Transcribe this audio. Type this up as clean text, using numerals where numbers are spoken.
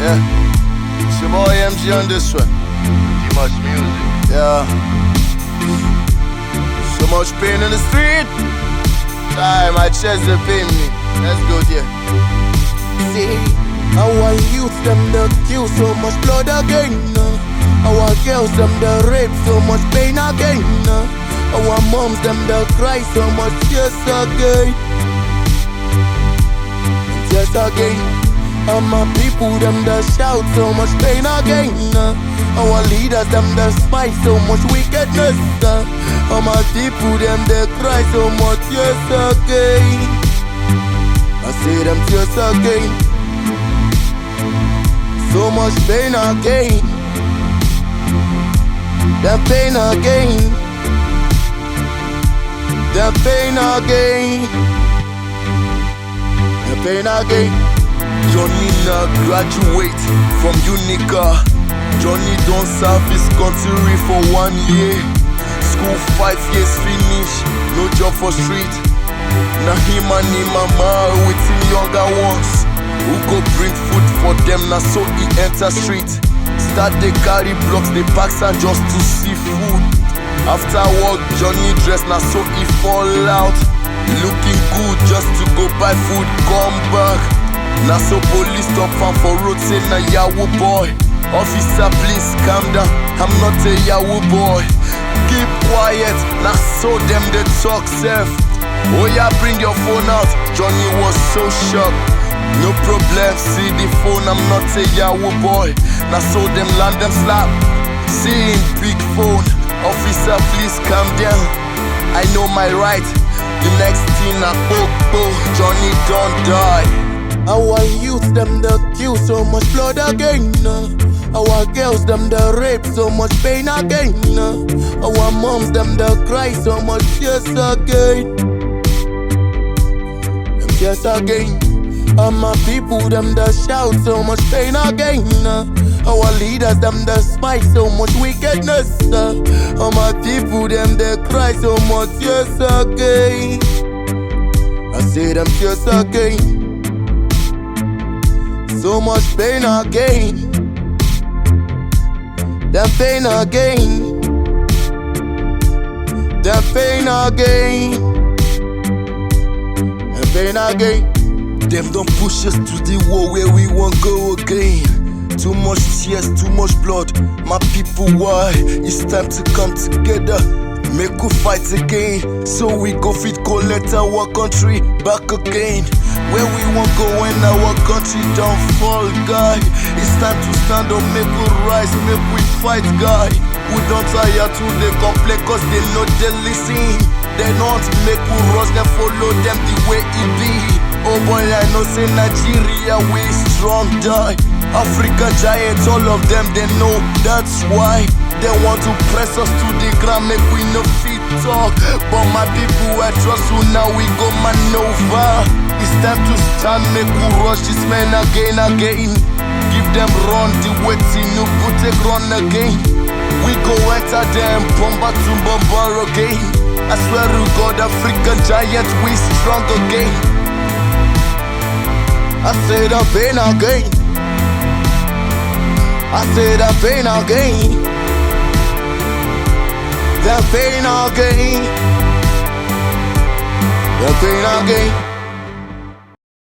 Yeah, it's your boy MG on this one. Too much music. Yeah, so much pain in the street. Time my chest they pain me. Let's go there. See, our youth them the kill so much blood again. Our girls them the rape so much pain again. Our moms them the cry so much tears again. Tears again. And my people them the shout so much pain again. Our leaders them the spite so much wickedness. And my people them they cry so much tears again. I say them tears again. So much pain again. Them pain again. Them pain again. Them pain again. Johnny now graduate from Unica. Johnny don't serve his country for 1 year. School 5 years finish, no job for street. Now him and him mama with him younger ones. Who go bring food for them, now so he enter street. Start they carry blocks, they pack and just to see food. After work, Johnny dress, now so he fall out. Looking good just to go buy food, come back. Now so police stop am for road, say na yahoo boy. Officer please calm down, I'm not a yahoo boy. Keep quiet, now so them they talk self. Oh yeah, bring your phone out. Johnny was so shocked. No problem, see the phone, I'm not a yahoo boy. Now so them land them slap. Seeing big phone. Officer please calm down, I know my right. The next thing I Johnny don't die. Our youth them the kill so much blood again. Our girls them the rape so much pain again. Our moms them the cry so much tears again. Them tears again. And my people them the shout so much pain again. Our leaders them the spite so much wickedness. And my people them they cry so much tears again. I say them tears again. So much pain again. Them pain again. Them pain again. Them pain again. Them don't push us to the war where we won't go again. Too much tears, too much blood. My people, why? It's time to come together. Make we fight again, so we go fit collect our country back again. Where we won't go when our country don't fall, guy. It's time to stand up, make we rise, make we fight, guy. We don't tire to they complain cause they know they listen. They don't make we rush, they follow them the way it be. Oh boy, I know say Nigeria we strong, die. Africa giants, all of them they know, that's why. They want to press us to the ground, make we no fit talk. But my people, I trust you, now we go maneuver. It's time to stand, make we rush this man again. Give them run, the waiting, no put a run again. We go enter them, bomba to bomber again. I swear to God, African giant, we strong again. I say the pain again. I say the pain again. The pain again. The pain again.